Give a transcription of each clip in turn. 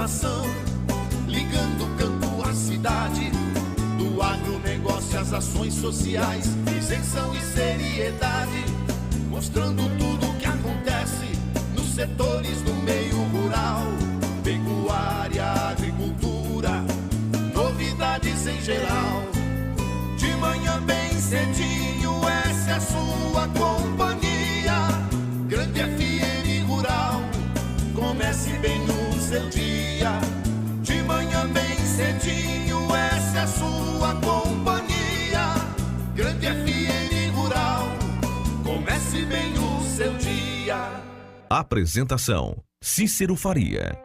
informação, ligando o campo à cidade, do agronegócio às ações sociais, isenção e seriedade, mostrando tudo o que acontece nos setores do meio rural, pecuária, agricultura, novidades em geral. De manhã bem cedinho, essa é a sua companhia, Grande FM Rural. Comece bem no seu dia, de manhã bem cedinho, essa é a sua companhia, Grande FM Rural. Comece bem o seu dia. Apresentação: Cícero Faria.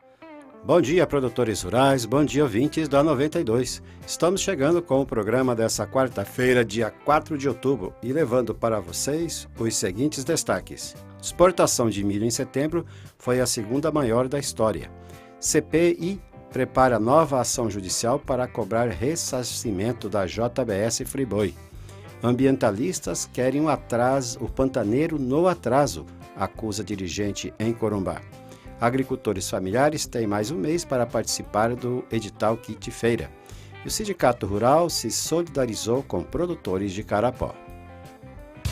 Bom dia, produtores rurais, bom dia, ouvintes da 92. Estamos chegando com o programa dessa quarta-feira, dia 4 de outubro, e levando para vocês os seguintes destaques. Exportação de milho em setembro foi a segunda maior da história. CPI prepara nova ação judicial para cobrar ressarcimento da JBS Friboi. Ambientalistas querem o pantaneiro no atraso, acusa dirigente em Corumbá. Agricultores familiares têm mais um mês para participar do edital Kit Feira. E o Sindicato Rural se solidarizou com produtores de Carapó.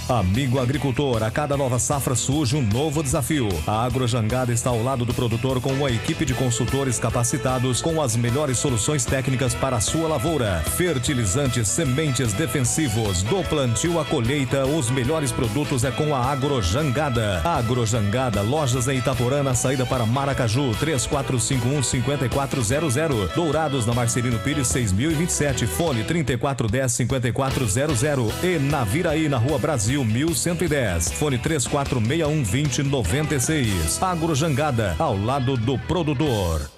Amigo agricultor, a cada nova safra surge um novo desafio. A Agrojangada está ao lado do produtor com uma equipe de consultores capacitados com as melhores soluções técnicas para a sua lavoura. Fertilizantes, sementes defensivos, do plantio à colheita, os melhores produtos é com a Agrojangada. Agrojangada, lojas em Itaporã, na saída para Maracaju, 3451-5400. Dourados, na Marcelino Pires, 6027, fone 3410-5400. E na Viraí, na Rua Brasil, 1110, fone 3461-2096. Agrojangada, ao lado do produtor.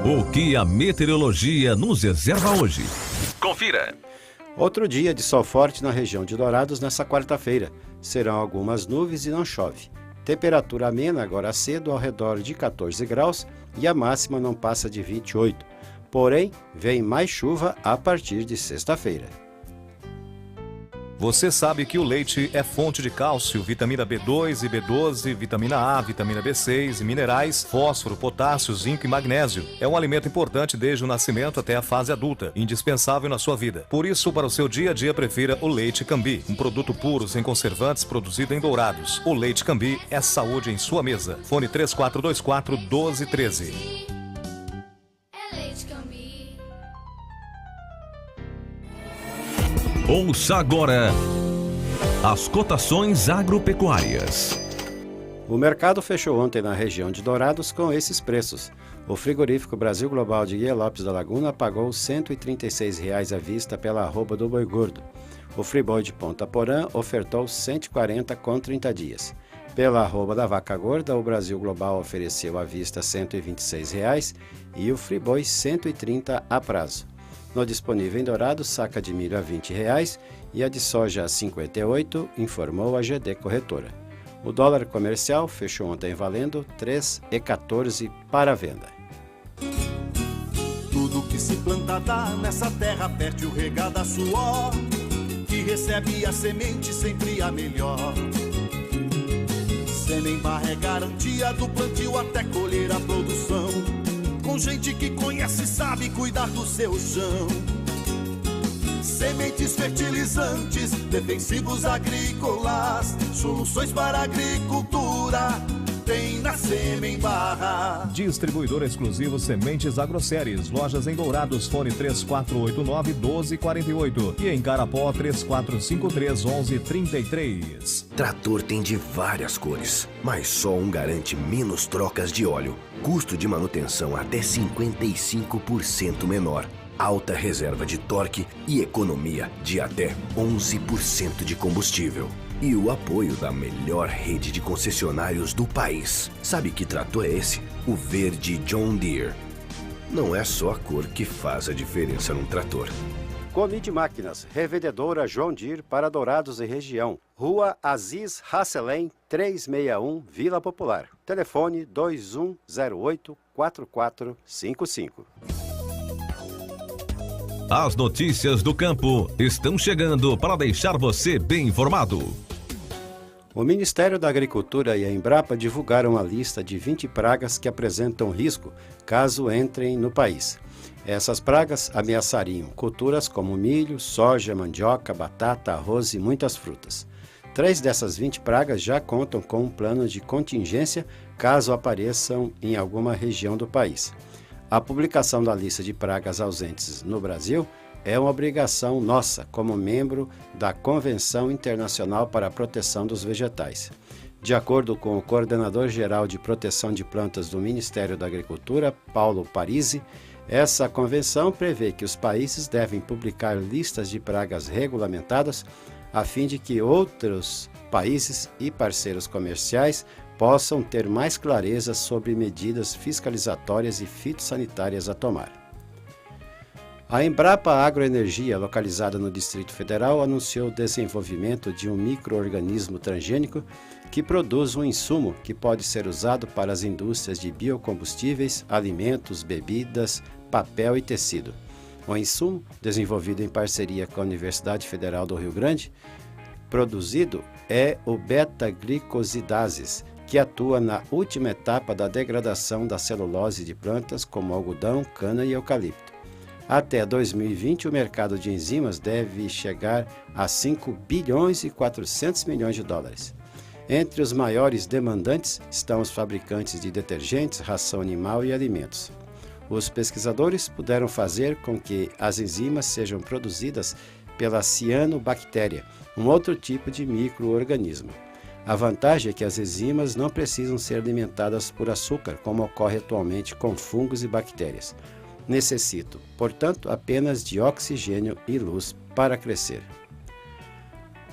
O que a meteorologia nos reserva hoje? Confira. Outro dia de sol forte na região de Dourados nessa quarta-feira. Serão algumas nuvens e não chove. Temperatura amena agora cedo ao redor de 14 graus e a máxima não passa de 28. Porém, vem mais chuva a partir de sexta-feira. Você sabe que o leite é fonte de cálcio, vitamina B2 e B12, vitamina A, vitamina B6 e minerais, fósforo, potássio, zinco e magnésio. É um alimento importante desde o nascimento até a fase adulta, indispensável na sua vida. Por isso, para o seu dia a dia, prefira o Leite Cambi, um produto puro, sem conservantes, produzido em Dourados. O Leite Cambi é saúde em sua mesa. Fone 3424-1213. Ouça agora as cotações agropecuárias. O mercado fechou ontem na região de Dourados com esses preços. O frigorífico Brasil Global de Guia Lopes da Laguna pagou R$ 136,00 à vista pela arroba do boi gordo. O Friboi de Ponta Porã ofertou R$ 140 com 30 dias. Pela arroba da vaca gorda, o Brasil Global ofereceu à vista R$ 126,00 e o Friboi R$ 130 a prazo. No disponível em Dourados, saca de milho a R$ 20,00 e a de soja a R$ 58,00, informou a GD Corretora. O dólar comercial fechou ontem valendo R$ 3,14 para a venda. Tudo que se planta dá nessa terra fértil regada a suor, que recebe a semente sempre a melhor. Sêmen Barra é garantia do plantio até colher a produção, com gente que conhece e sabe cuidar do seu chão. Sementes, fertilizantes, defensivos agrícolas, soluções para a agricultura, tem na Sêmen Barra. Distribuidor exclusivo Sementes Agroceres, lojas em Dourados, fone 3489-1248 e em Carapó 3453-1133. Trator tem de várias cores, mas só um garante menos trocas de óleo, custo de manutenção até 55% menor, alta reserva de torque e economia de até 11% de combustível. E o apoio da melhor rede de concessionários do país. Sabe que trator é esse? O verde John Deere. Não é só a cor que faz a diferença num trator. Comide Máquinas, revendedora John Deere para Dourados e região. Rua Aziz Hasselém, 361, Vila Popular. Telefone 2108-4455. As notícias do campo estão chegando para deixar você bem informado. O Ministério da Agricultura e a Embrapa divulgaram a lista de 20 pragas que apresentam risco caso entrem no país. Essas pragas ameaçariam culturas como milho, soja, mandioca, batata, arroz e muitas frutas. 3 dessas 20 pragas já contam com um plano de contingência caso apareçam em alguma região do país. A publicação da lista de pragas ausentes no Brasil é uma obrigação nossa como membro da Convenção Internacional para a Proteção dos Vegetais. De acordo com o Coordenador-Geral de Proteção de Plantas do Ministério da Agricultura, Paulo Parisi, essa convenção prevê que os países devem publicar listas de pragas regulamentadas a fim de que outros países e parceiros comerciais possam ter mais clareza sobre medidas fiscalizatórias e fitossanitárias a tomar. A Embrapa Agroenergia, localizada no Distrito Federal, anunciou o desenvolvimento de um micro-organismo transgênico que produz um insumo que pode ser usado para as indústrias de biocombustíveis, alimentos, bebidas, papel e tecido. O insumo, desenvolvido em parceria com a Universidade Federal do Rio Grande, produzido é o beta-glicosidases, que atua na última etapa da degradação da celulose de plantas como algodão, cana e eucalipto. Até 2020, o mercado de enzimas deve chegar a 5 bilhões e 400 milhões de dólares. Entre os maiores demandantes estão os fabricantes de detergentes, ração animal e alimentos. Os pesquisadores puderam fazer com que as enzimas sejam produzidas pela cianobactéria, um outro tipo de micro-organismo. A vantagem é que as enzimas não precisam ser alimentadas por açúcar, como ocorre atualmente com fungos e bactérias. Necessitam, portanto, apenas de oxigênio e luz para crescer.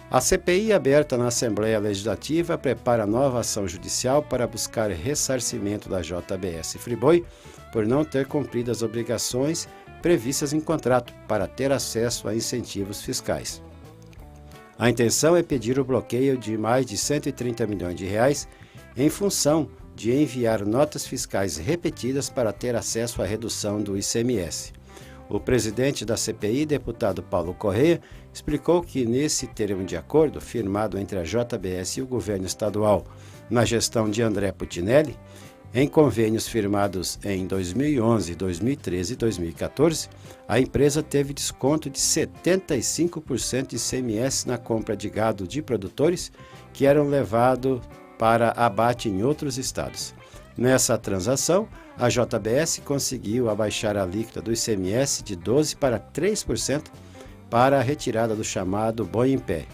A CPI aberta na Assembleia Legislativa prepara nova ação judicial para buscar ressarcimento da JBS Friboi por não ter cumprido as obrigações previstas em contrato para ter acesso a incentivos fiscais. A intenção é pedir o bloqueio de mais de 130 milhões de reais em função de enviar notas fiscais repetidas para ter acesso à redução do ICMS. O presidente da CPI, deputado Paulo Corrêa, explicou que nesse termo de acordo firmado entre a JBS e o governo estadual na gestão de André Putinelli, em convênios firmados em 2011, 2013 e 2014, a empresa teve desconto de 75% de ICMS na compra de gado de produtores que eram levados para abate em outros estados. Nessa transação, a JBS conseguiu abaixar a alíquota do ICMS de 12% para 3% para a retirada do chamado boi em pé.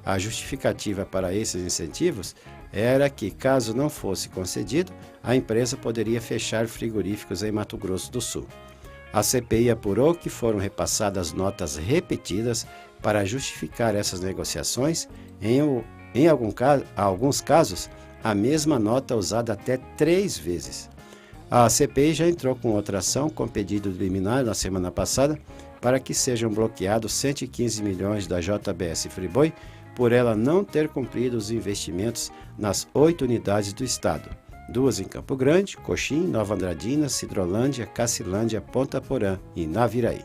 A justificativa para esses incentivos era que, caso não fosse concedido, a empresa poderia fechar frigoríficos em Mato Grosso do Sul. A CPI apurou que foram repassadas notas repetidas para justificar essas negociações, em alguns casos, a mesma nota usada até 3 vezes. A CPI já entrou com outra ação com pedido liminar na semana passada para que sejam bloqueados 115 milhões da JBS Friboi por ela não ter cumprido os investimentos nas 8 unidades do estado, 2 em Campo Grande, Coxim, Nova Andradina, Cidrolândia, Cacilândia, Ponta Porã e Naviraí.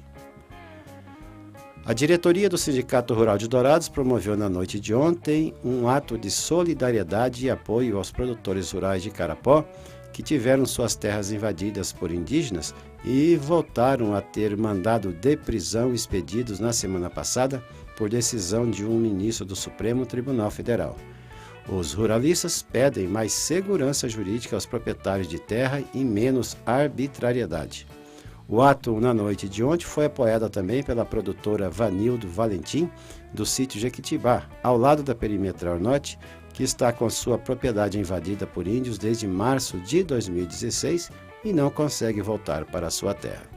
A diretoria do Sindicato Rural de Dourados promoveu na noite de ontem um ato de solidariedade e apoio aos produtores rurais de Carapó que tiveram suas terras invadidas por indígenas e voltaram a ter mandado de prisão expedidos na semana passada por decisão de um ministro do Supremo Tribunal Federal. Os ruralistas pedem mais segurança jurídica aos proprietários de terra e menos arbitrariedade. O ato, na noite de ontem, foi apoiado também pela produtora Vanildo Valentim, do sítio Jequitibá, ao lado da Perimetral Norte, que está com sua propriedade invadida por índios desde março de 2016 e não consegue voltar para a sua terra.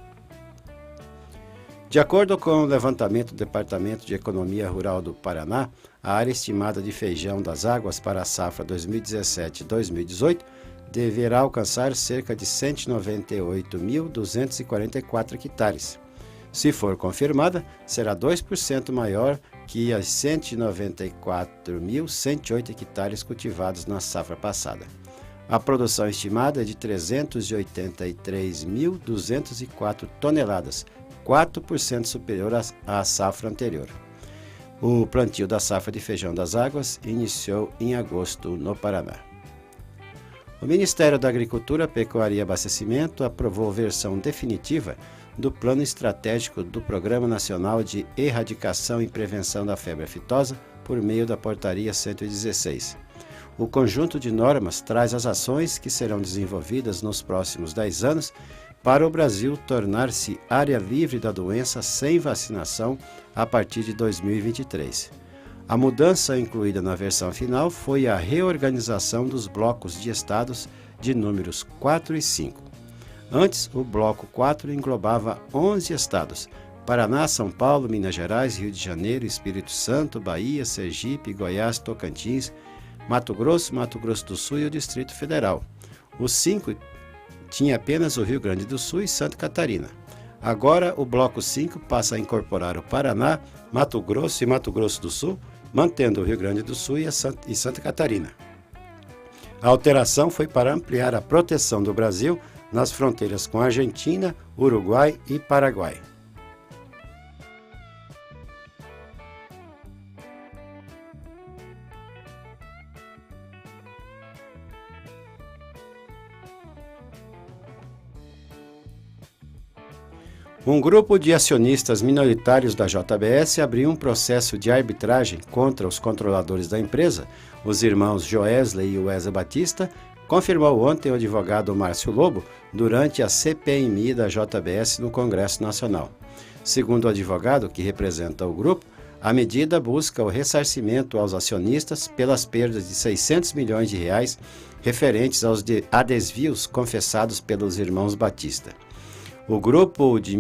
De acordo com o levantamento do Departamento de Economia Rural do Paraná, a área estimada de feijão das águas para a safra 2017-2018 deverá alcançar cerca de 198.244 hectares. Se for confirmada, será 2% maior que as 194.108 hectares cultivados na safra passada. A produção estimada é de 383.204 toneladas, 4% superior à safra anterior. O plantio da safra de feijão das águas iniciou em agosto no Paraná. O Ministério da Agricultura, Pecuária e Abastecimento aprovou a versão definitiva do Plano Estratégico do Programa Nacional de Erradicação e Prevenção da Febre Aftosa por meio da Portaria 116. O conjunto de normas traz as ações que serão desenvolvidas nos próximos 10 anos para o Brasil tornar-se área livre da doença sem vacinação a partir de 2023. A mudança incluída na versão final foi a reorganização dos blocos de estados de números 4 e 5. Antes, o bloco 4 englobava 11 estados: Paraná, São Paulo, Minas Gerais, Rio de Janeiro, Espírito Santo, Bahia, Sergipe, Goiás, Tocantins, Mato Grosso do Sul e o Distrito Federal. O 5 tinha apenas o Rio Grande do Sul e Santa Catarina. Agora, o bloco 5 passa a incorporar o Paraná, Mato Grosso e Mato Grosso do Sul, mantendo o Rio Grande do Sul e Santa Catarina. A alteração foi para ampliar a proteção do Brasil nas fronteiras com Argentina, Uruguai e Paraguai. Um grupo de acionistas minoritários da JBS abriu um processo de arbitragem contra os controladores da empresa, os irmãos Joesley e Wesley Batista, confirmou ontem o advogado Márcio Lobo durante a CPMI da JBS no Congresso Nacional. Segundo o advogado, que representa o grupo, a medida busca o ressarcimento aos acionistas pelas perdas de R$600 milhões referentes a desvios confessados pelos irmãos Batista. O grupo de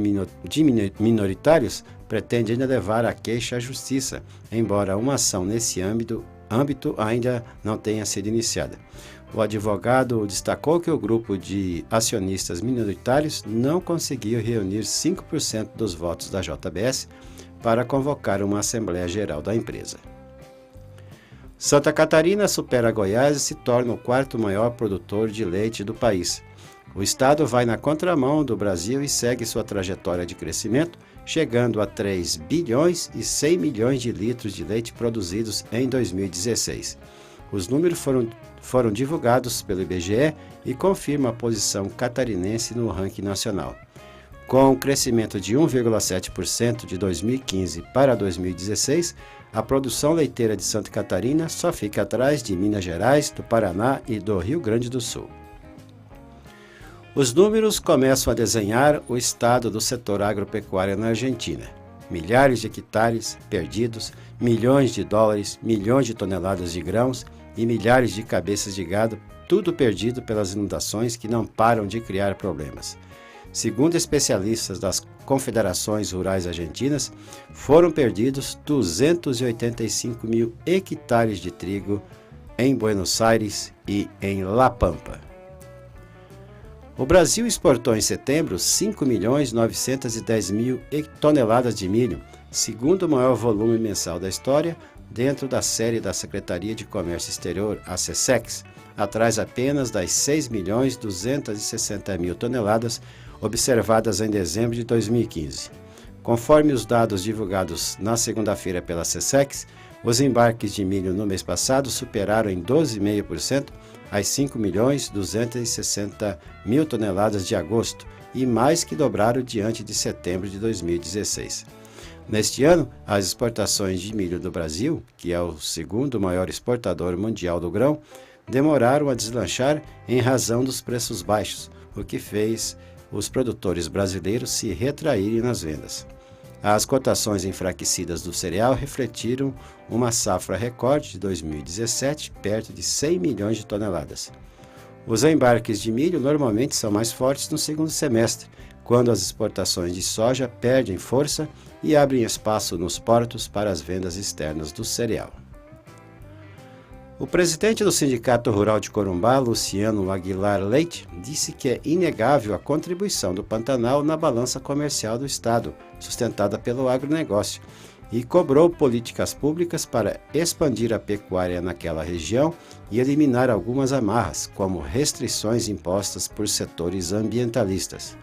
minoritários pretende ainda levar a queixa à justiça, embora uma ação nesse âmbito ainda não tenha sido iniciada. O advogado destacou que o grupo de acionistas minoritários não conseguiu reunir 5% dos votos da JBS para convocar uma Assembleia Geral da empresa. Santa Catarina supera Goiás e se torna o quarto maior produtor de leite do país. O estado vai na contramão do Brasil e segue sua trajetória de crescimento, chegando a 3 bilhões e 100 milhões de litros de leite produzidos em 2016. Os números foram divulgados pelo IBGE e confirmam a posição catarinense no ranking nacional. Com um crescimento de 1,7% de 2015 para 2016, a produção leiteira de Santa Catarina só fica atrás de Minas Gerais, do Paraná e do Rio Grande do Sul. Os números começam a desenhar o estado do setor agropecuário na Argentina. Milhares de hectares perdidos, milhões de dólares, milhões de toneladas de grãos e milhares de cabeças de gado, tudo perdido pelas inundações que não param de criar problemas. Segundo especialistas das confederações rurais argentinas, foram perdidos 285 mil hectares de trigo em Buenos Aires e em La Pampa. O Brasil exportou em setembro 5.910.000 toneladas de milho, segundo maior volume mensal da história, dentro da série da Secretaria de Comércio Exterior, a SECEX, atrás apenas das 6.260.000 toneladas observadas em dezembro de 2015. Conforme os dados divulgados na segunda-feira pela SECEX, os embarques de milho no mês passado superaram em 12,5% as 5.260.000 toneladas de agosto e mais que dobraram diante de setembro de 2016. Neste ano, as exportações de milho do Brasil, que é o segundo maior exportador mundial do grão, demoraram a deslanchar em razão dos preços baixos, o que fez os produtores brasileiros se retraírem nas vendas. As cotações enfraquecidas do cereal refletiram uma safra recorde de 2017, perto de 100 milhões de toneladas. Os embarques de milho normalmente são mais fortes no segundo semestre, quando as exportações de soja perdem força e abrem espaço nos portos para as vendas externas do cereal. O presidente do Sindicato Rural de Corumbá, Luciano Aguilar Leite, disse que é inegável a contribuição do Pantanal na balança comercial do Estado, sustentada pelo agronegócio, e cobrou políticas públicas para expandir a pecuária naquela região e eliminar algumas amarras, como restrições impostas por setores ambientalistas.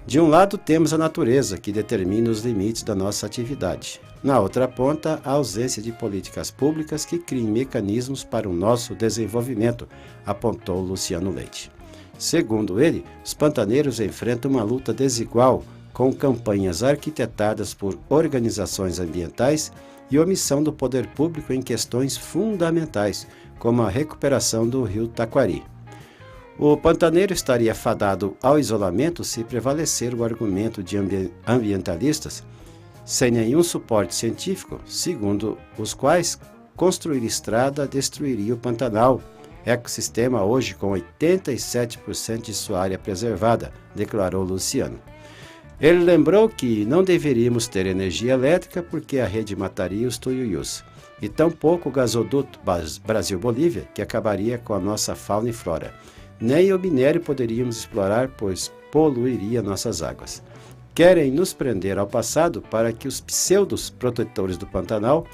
De um lado temos a natureza, que determina os limites da nossa atividade. Na outra ponta, a ausência de políticas públicas que criem mecanismos para o nosso desenvolvimento, apontou Luciano Leite. Segundo ele, os pantaneiros enfrentam uma luta desigual, com campanhas arquitetadas por organizações ambientais e omissão do poder público em questões fundamentais, como a recuperação do rio Taquari. O pantaneiro estaria fadado ao isolamento se prevalecer o argumento de ambientalistas, sem nenhum suporte científico, segundo os quais construir estrada destruiria o Pantanal, ecossistema hoje com 87% de sua área preservada, declarou Luciano. Ele lembrou que não deveríamos ter energia elétrica porque a rede mataria os tuiuius, e tampouco o gasoduto Brasil-Bolívia, que acabaria com a nossa fauna e flora. Nem o minério poderíamos explorar, pois poluiria nossas águas. Querem nos prender ao passado para que os pseudos protetores do Pantanal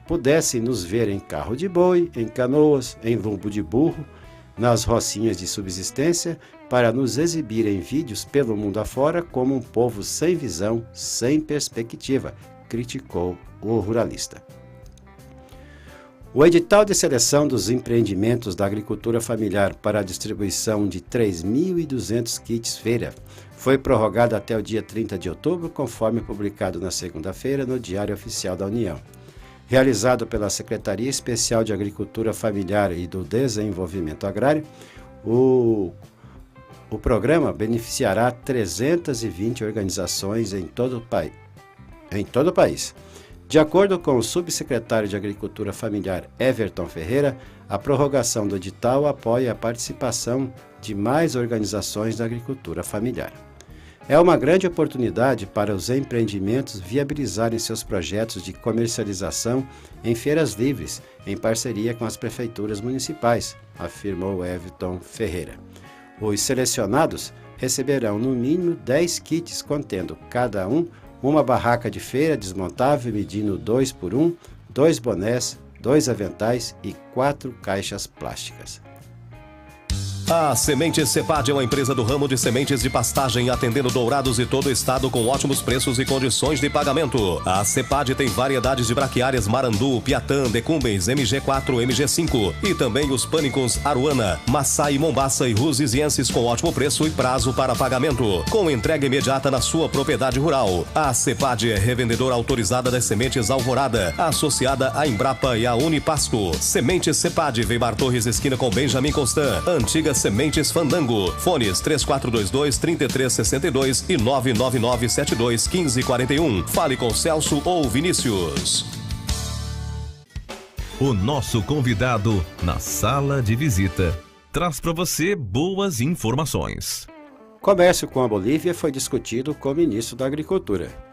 pudessem nos ver em carro de boi, em canoas, em lombo de burro, nas rocinhas de subsistência, para nos exibir em vídeos pelo mundo afora como um povo sem visão, sem perspectiva, criticou o ruralista. O edital de seleção dos empreendimentos da agricultura familiar para a distribuição de 3.200 kits feira foi prorrogado até o dia 30 de outubro, conforme publicado na segunda-feira no Diário Oficial da União. Realizado pela Secretaria Especial de Agricultura Familiar e do Desenvolvimento Agrário, o programa beneficiará 320 organizações em todo o país. De acordo com o subsecretário de Agricultura Familiar Everton Ferreira, a prorrogação do edital apoia a participação de mais organizações da agricultura familiar. É uma grande oportunidade para os empreendimentos viabilizarem seus projetos de comercialização em feiras livres, em parceria com as prefeituras municipais, afirmou Everton Ferreira. Os selecionados receberão no mínimo 10 kits contendo cada um uma barraca de feira desmontável medindo 2x1, 2 bonés, 2 aventais e 4 caixas plásticas. A Sementes Cepad é uma empresa do ramo de sementes de pastagem, atendendo Dourados e todo o estado com ótimos preços e condições de pagamento. A Cepad tem variedades de braquiárias Marandu, Piatã, Decumbens, MG4, MG5 e também os pânicos Aruana, Maçai, Mombaça e Rusizienses com ótimo preço e prazo para pagamento, com entrega imediata na sua propriedade rural. A Cepad é revendedora autorizada das sementes Alvorada, associada à Embrapa e à Unipasto. Sementes Cepad, Weimar Torres, esquina com Benjamin Constant, antiga Sementes Fandango. Fones 3422-3362 e 99972-1541. Fale com Celso ou Vinícius. O nosso convidado na sala de visita traz para você boas informações. Comércio com a Bolívia foi discutido com o ministro da Agricultura.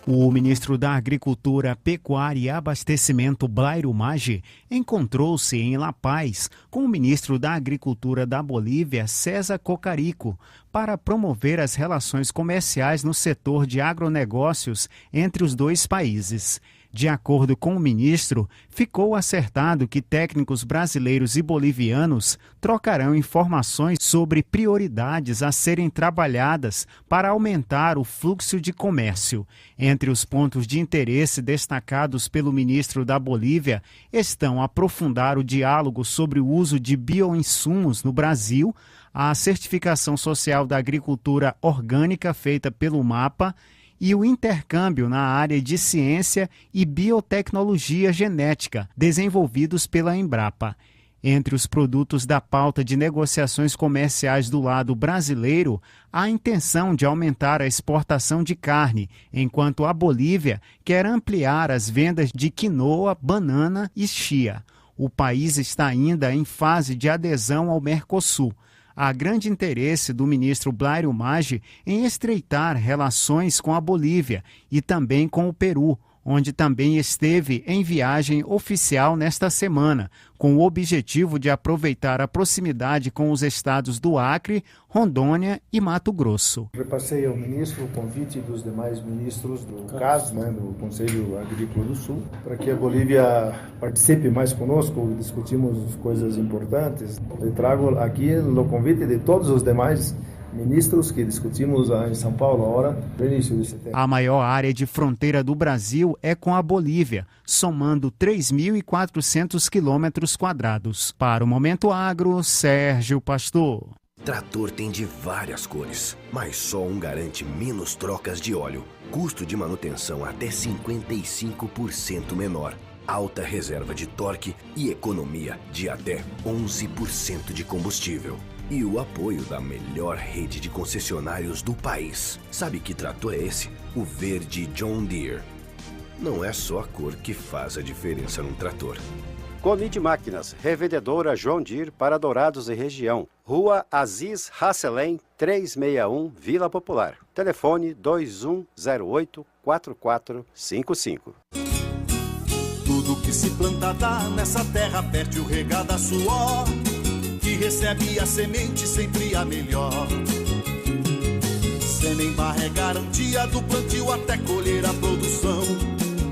O ministro da Agricultura, Pecuária e Abastecimento, Blairo Maggi, encontrou-se em La Paz com o ministro da Agricultura da Bolívia, César Cocarico, para promover as relações comerciais no setor de agronegócios entre os dois países. De acordo com o ministro, ficou acertado que técnicos brasileiros e bolivianos trocarão informações sobre prioridades a serem trabalhadas para aumentar o fluxo de comércio. Entre os pontos de interesse destacados pelo ministro da Bolívia estão aprofundar o diálogo sobre o uso de bioinsumos no Brasil, a certificação social da agricultura orgânica feita pelo MAPA e o intercâmbio na área de ciência e biotecnologia genética, desenvolvidos pela Embrapa. Entre os produtos da pauta de negociações comerciais do lado brasileiro, há a intenção de aumentar a exportação de carne, enquanto a Bolívia quer ampliar as vendas de quinoa, banana e chia. O país está ainda em fase de adesão ao Mercosul. Há grande interesse do ministro Blairo Maggi em estreitar relações com a Bolívia e também com o Peru, onde também esteve em viagem oficial nesta semana, com o objetivo de aproveitar a proximidade com os estados do Acre, Rondônia e Mato Grosso. Repassei ao ministro o convite dos demais ministros do CAS, do Conselho Agrícola do Sul, para que a Bolívia participe mais conosco, discutimos coisas importantes. Eu trago aqui o convite de todos os demais ministros que discutimos em São Paulo agora, no início de setembro. A maior área de fronteira do Brasil é com a Bolívia, somando 3.400 quilômetros quadrados. Para o Momento Agro, Sérgio Pastor. Trator tem de várias cores, mas só um garante menos trocas de óleo, custo de manutenção até 55% menor, alta reserva de torque e economia de até 11% de combustível. E o apoio da melhor rede de concessionários do país. Sabe que trator é esse? O verde John Deere. Não é só a cor que faz a diferença num trator. Conid Máquinas, revendedora John Deere para Dourados e região. Rua Aziz Hasselem, 361, Vila Popular. Telefone 2108-4455. Tudo que se planta dá nessa terra fértil regada a suor, que recebe a semente sempre a melhor. Semembarra é garantia do plantio até colher a produção,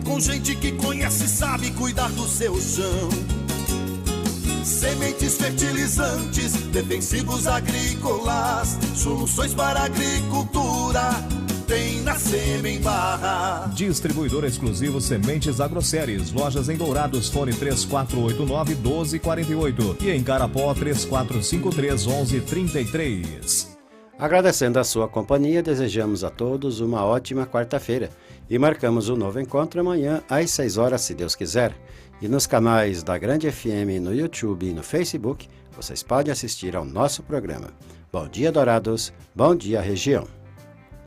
com gente que conhece e sabe cuidar do seu chão. Sementes fertilizantes, defensivos agrícolas, soluções para a agricultura, tem na Semembarra. Distribuidor exclusivo Sementes Agroceres. Lojas em Dourados, fone 3489-1248 e em Carapó 3453-1133. Agradecendo a sua companhia, desejamos a todos uma ótima quarta-feira e marcamos um novo encontro amanhã às 6 horas, se Deus quiser. E nos canais da Grande FM no YouTube e no Facebook, vocês podem assistir ao nosso programa. Bom dia, Dourados. Bom dia, região.